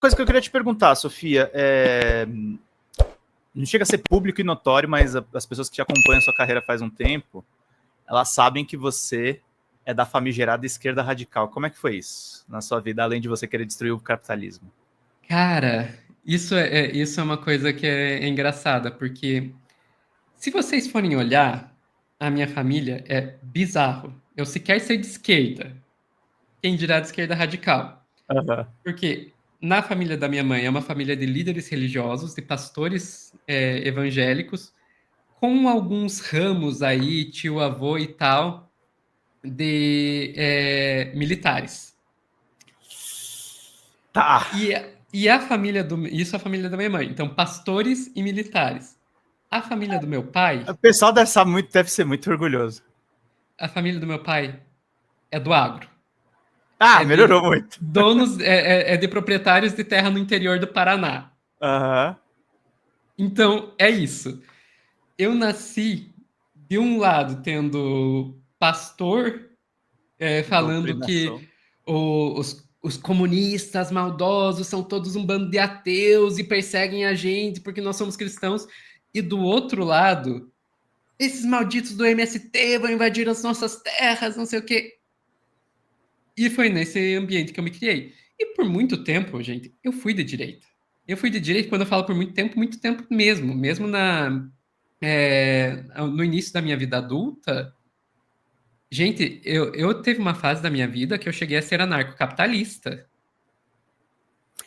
coisa que eu queria te perguntar, Sofia, não chega a ser público e notório, mas as pessoas que te acompanham a sua carreira faz um tempo, elas sabem que você é da famigerada esquerda radical. Como é que foi isso na sua vida, além de você querer destruir o capitalismo? Cara, isso é uma coisa que é engraçada, porque se vocês forem olhar, a minha família é bizarro. Eu sequer sei de esquerda, quem dirá de esquerda radical. Aham. Porque na família da minha mãe é uma família de líderes religiosos, de pastores evangélicos, com alguns ramos aí, tio, avô e tal, de militares. Tá. E a família isso é a família da minha mãe. Então, pastores e militares. A família do meu pai, O pessoal deve ser muito orgulhoso. a família do meu pai é do agro. Ah, É melhorou de muito. donos, é de proprietários de terra no interior do Paraná. Aham. Então, é isso. Eu nasci de um lado tendo pastor falando que Doutrinação. os comunistas maldosos são todos um bando de ateus e perseguem a gente porque nós somos cristãos. E do outro lado, esses malditos do MST vão invadir as nossas terras, não sei o quê. E foi nesse ambiente que eu me criei. E por muito tempo, gente, eu fui de direita. Eu fui de direita, quando eu falo por muito tempo mesmo. Mesmo no início da minha vida adulta, gente, eu teve uma fase da minha vida que eu cheguei a ser anarcocapitalista.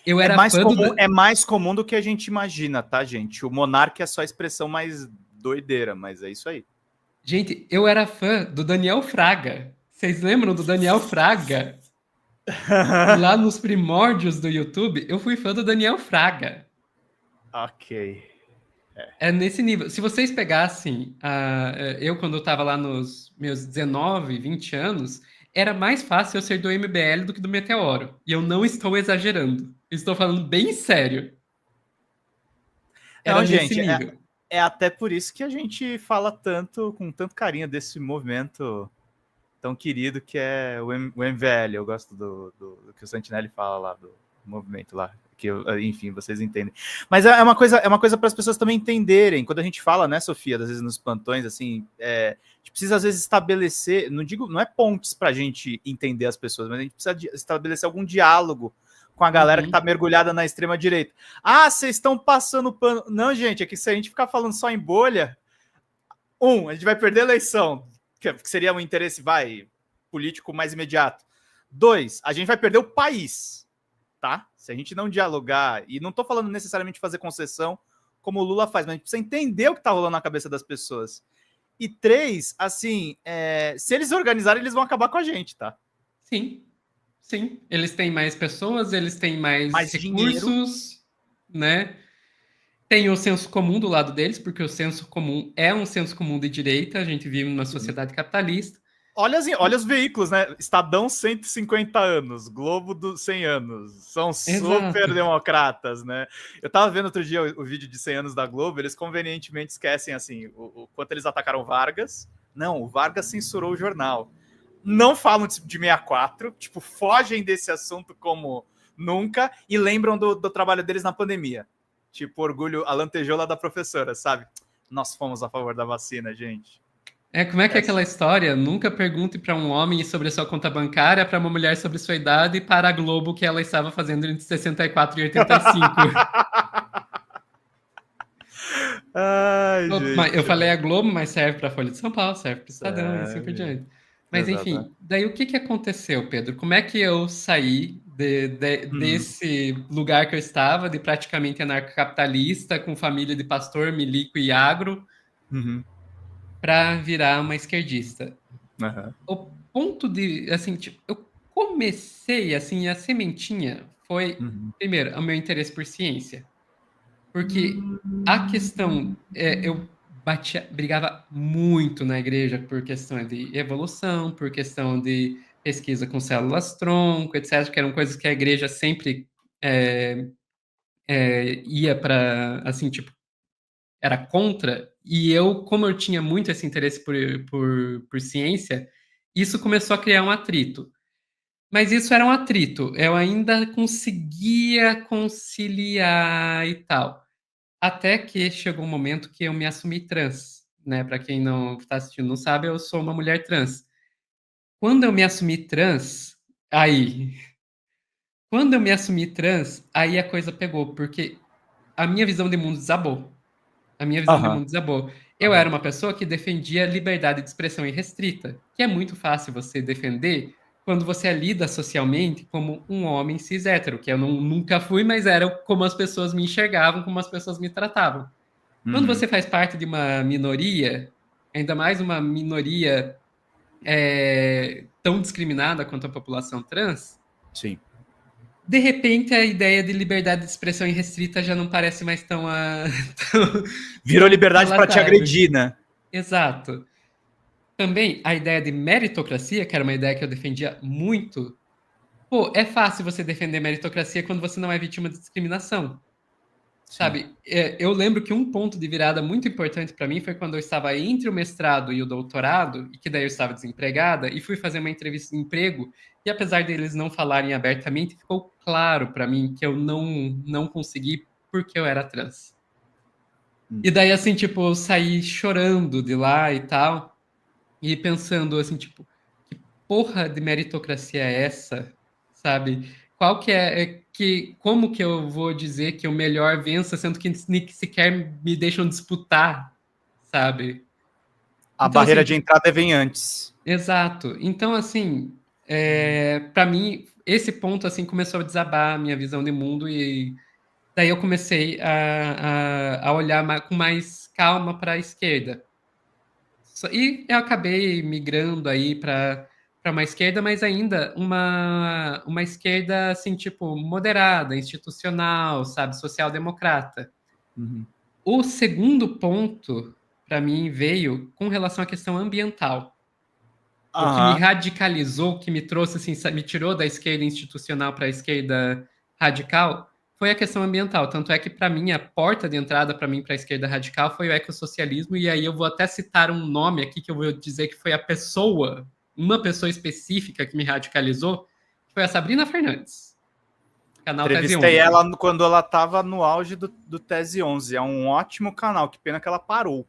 Eu era fã do. É mais comum do que a gente imagina, tá, gente? O monarca é só a expressão mais doideira, mas é isso aí. Gente, eu era fã do Daniel Fraga. Vocês lembram do Daniel Fraga? Lá nos primórdios do YouTube, eu fui fã do Daniel Fraga. Ok. É nesse nível. Se vocês pegassem, eu quando eu tava lá nos meus 19, 20 anos, era mais fácil eu ser do MBL do que do Meteoro. E eu não estou exagerando. Estou falando bem sério. Era Não, nesse gente, nível. é até por isso que a gente fala tanto, com tanto carinho desse movimento tão querido que é o MVL. Eu gosto do que o Santinelli fala lá, do movimento lá. Enfim, vocês entendem. Mas é uma coisa para as pessoas também entenderem. Quando a gente fala, né, Sofia, às vezes nos plantões, assim, a gente precisa às vezes estabelecer, não é pontes para a gente entender as pessoas, mas a gente precisa estabelecer algum diálogo com a galera que está Uhum. mergulhada na extrema direita. Ah, vocês estão passando pano. Não, gente, é que se a gente ficar falando só em bolha, a gente vai perder a eleição, que seria um interesse, político mais imediato. 2, a gente vai perder o país, tá? Se a gente não dialogar, e não tô falando necessariamente de fazer concessão, como o Lula faz, mas a gente precisa entender o que tá rolando na cabeça das pessoas. E 3, assim, se eles organizarem, eles vão acabar com a gente, tá? Sim, sim. Eles têm mais pessoas, eles têm mais Mais dinheiro. recursos, né? Tem o senso comum do lado deles, porque o senso comum é um senso comum de direita, a gente vive numa sociedade capitalista. Olha os veículos, né? Estadão 150 anos, Globo dos 100 anos. São super Exato. democratas, né? Eu tava vendo outro dia o vídeo de 100 anos da Globo, eles convenientemente esquecem, assim, o quanto eles atacaram Vargas. Não, o Vargas censurou o jornal. Não falam de 64, tipo, fogem desse assunto como nunca e lembram do trabalho deles na pandemia. Tipo, orgulho, a lantejoula da professora, sabe? Nós fomos a favor da vacina, gente. Como é que é aquela história? Nunca pergunte para um homem sobre a sua conta bancária, para uma mulher sobre sua idade e para a Globo o que ela estava fazendo entre 64 e 85. Ai, Eu gente. falei a Globo, mas serve para a Folha de São Paulo, serve para o Estadão e assim por Sério. diante. Mas Exato. enfim, daí o que que aconteceu, Pedro? Como é que eu saí Hum. desse lugar que eu estava, de praticamente anarcocapitalista, com família de pastor, milico e agro, Uhum. para virar uma esquerdista? Uhum. O ponto de, assim, tipo, eu comecei, assim, a sementinha foi, Uhum. primeiro, o meu interesse por ciência. Porque a questão, eu brigava muito na igreja por questão de evolução, por questão de pesquisa com células-tronco, etc., que eram coisas que a igreja sempre é, ia para, assim, tipo, era contra, e eu, como eu tinha muito esse interesse por ciência, isso começou a criar um atrito. Mas isso era um atrito. Eu ainda conseguia conciliar e tal. Até que chegou um momento que eu me assumi trans, né? Para quem não está assistindo não sabe, eu sou uma mulher trans. Quando eu me assumi trans, aí, quando eu me assumi trans, aí a coisa pegou, porque a minha visão de mundo desabou. A minha visão de Aham, mundo desabou. Eu era aham. uma pessoa que defendia liberdade de expressão irrestrita, que é muito fácil você defender quando você lida socialmente como um homem cis hétero, que eu nunca fui, mas era como as pessoas me enxergavam, como as pessoas me tratavam. Quando Uhum. você faz parte de uma minoria, ainda mais uma minoria tão discriminada quanto a população trans, Sim. de repente a ideia de liberdade de expressão irrestrita já não parece mais tão, tão, Virou tão liberdade para te palatável. agredir, né? Exato. Também a ideia de meritocracia, que era uma ideia que eu defendia muito. Pô, é fácil você defender meritocracia quando você não é vítima de discriminação. Sim. Sabe, eu lembro que um ponto de virada muito importante para mim foi quando eu estava entre o mestrado e o doutorado, e que daí eu estava desempregada, e fui fazer uma entrevista de emprego, e apesar deles não falarem abertamente, ficou claro para mim que eu não consegui porque eu era trans. E daí, assim, tipo, eu saí chorando de lá e tal, e pensando, assim, tipo, que porra de meritocracia é essa? Sabe? Qual que como que eu vou dizer que o melhor vença, sendo que nem sequer me deixam disputar, sabe? A Então, barreira assim, de entrada vem antes. exato. Então, assim, para mim, esse ponto, assim, começou a desabar a minha visão de mundo e daí eu comecei a olhar com mais calma para a esquerda. E eu acabei migrando aí para uma esquerda, mas ainda uma esquerda assim, tipo, moderada, institucional, sabe, social-democrata. Uhum. O segundo ponto para mim veio com relação à questão ambiental. O que me Aham. radicalizou, que me trouxe assim, me tirou da esquerda institucional para a esquerda radical, foi a questão ambiental. Tanto é que para mim a porta de entrada para mim para a esquerda radical foi o ecossocialismo e aí eu vou até citar um nome aqui que eu vou dizer que foi a pessoa, uma pessoa específica que me radicalizou, que foi a Sabrina Fernandes, canal Tese Entrevistei 11. ela quando ela estava no auge do Tese 11. É um ótimo canal. Que pena que ela parou.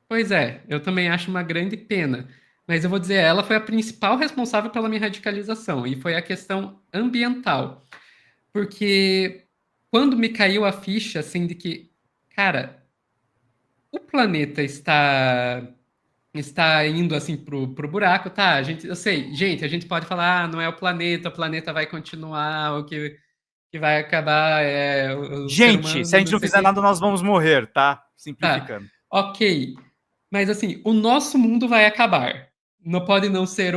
Pois é, eu também acho uma grande pena. Mas eu vou dizer, ela foi a principal responsável pela minha radicalização, e foi a questão ambiental. Porque quando me caiu a ficha, assim, de que, cara, o planeta está indo, assim, pro buraco, tá? Eu sei, gente, a gente pode falar, ah, não é o planeta vai continuar, que vai acabar é o ser Gente, se a humano, gente não não sei o fizer quê. nada, nós vamos morrer, tá? Tá, Simplificando. ok. Mas, assim, o nosso mundo vai acabar. Não pode não ser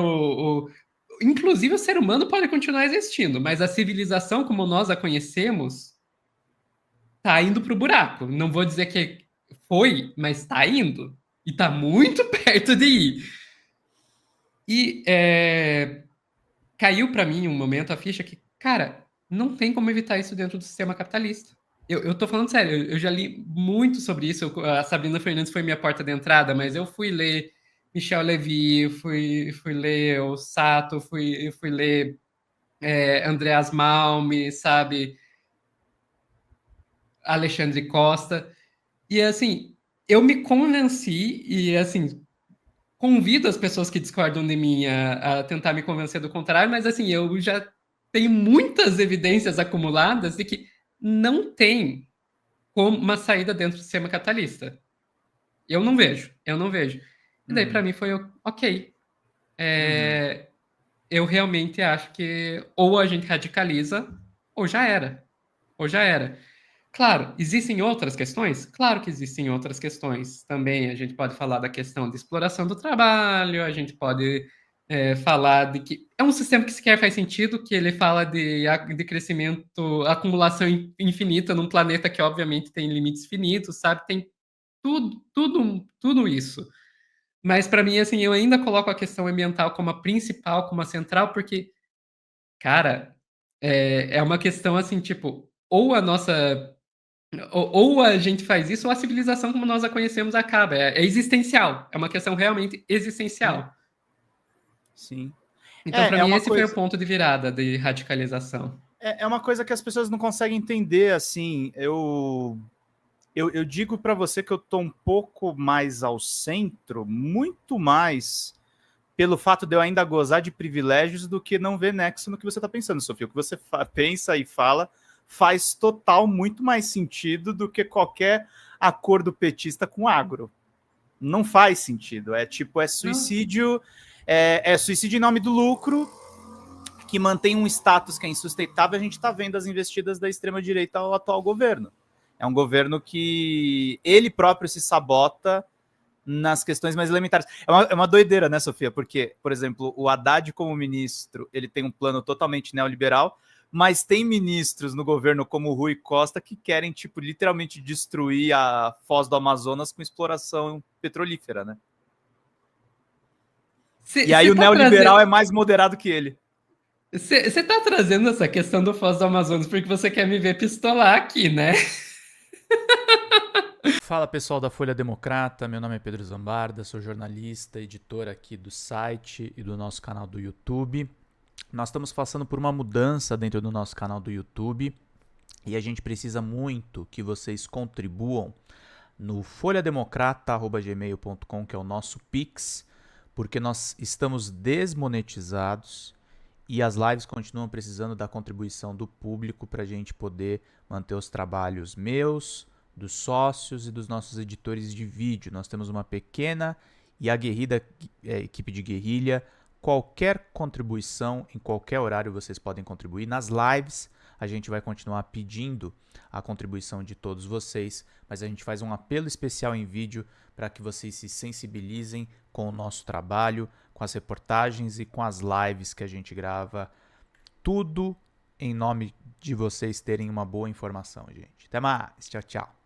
inclusive, o ser humano pode continuar existindo, mas a civilização, como nós a conhecemos, tá indo pro buraco. Não vou dizer que foi, mas tá indo. E tá muito perto de ir. E caiu para mim um momento a ficha que, cara, não tem como evitar isso dentro do sistema capitalista. Eu tô falando sério, eu já li muito sobre isso. A Sabrina Fernandes foi minha porta de entrada, mas eu fui ler Michel Levy, fui ler o Sato, fui ler Andreas Malm, sabe? Alexandre Costa. E assim, eu me convenci e assim, convido as pessoas que discordam de mim a tentar me convencer do contrário, mas assim, eu já tenho muitas evidências acumuladas de que não tem como uma saída dentro do sistema capitalista. Eu não vejo. E daí para Uhum. mim foi ok. Uhum. Eu realmente acho que ou a gente radicaliza ou já era. Ou já era. Claro, existem outras questões? Claro que existem outras questões também. A gente pode falar da questão de exploração do trabalho, a gente pode falar de que é um sistema que sequer faz sentido, que ele fala de crescimento, acumulação infinita num planeta que obviamente tem limites finitos, sabe? Tem tudo isso. Mas para mim, assim, eu ainda coloco a questão ambiental como a principal, como a central, porque, cara, é uma questão assim, tipo, ou a gente faz isso, ou a civilização como nós a conhecemos acaba. É existencial. É uma questão realmente Sim. existencial. Sim. Então, para É mim, uma esse foi coisa. o ponto de virada de radicalização. É uma coisa que as pessoas não conseguem entender, assim. Eu digo para você que eu tô um pouco mais ao centro, muito mais pelo fato de eu ainda gozar de privilégios do que não ver nexo no que você está pensando, Sofia. O que você pensa e fala faz total muito mais sentido do que qualquer acordo petista com agro. Não faz sentido. É tipo, é Não, suicídio, suicídio em nome do lucro, que mantém um status que é insustentável. A gente está vendo as investidas da extrema-direita ao atual governo. É um governo que ele próprio se sabota nas questões mais elementares. É uma doideira, né, Sofia? Porque, por exemplo, o Haddad como ministro, ele tem um plano totalmente neoliberal, mas tem ministros no governo como o Rui Costa que querem, tipo, literalmente destruir a foz do Amazonas com exploração petrolífera, né? E aí você o tá neoliberal trazendo. é mais moderado que ele. Você tá trazendo essa questão do Foz do Amazonas porque você quer me ver pistolar aqui, né? Fala pessoal da Folha Democrata, meu nome é Pedro Zambarda, sou jornalista, editor aqui do site e do nosso canal do YouTube. Nós estamos passando por uma mudança dentro do nosso canal do YouTube e a gente precisa muito que vocês contribuam no folhademocrata@gmail.com, que é o nosso Pix, porque nós estamos desmonetizados e as lives continuam precisando da contribuição do público para a gente poder manter os trabalhos meus, dos sócios e dos nossos editores de vídeo. Nós temos uma pequena e aguerrida equipe de guerrilha. Qualquer contribuição, em qualquer horário vocês podem contribuir. Nas lives a gente vai continuar pedindo a contribuição de todos vocês, mas a gente faz um apelo especial em vídeo para que vocês se sensibilizem com o nosso trabalho, com as reportagens e com as lives que a gente grava. Tudo em nome de vocês terem uma boa informação, gente. Até mais. Tchau, tchau.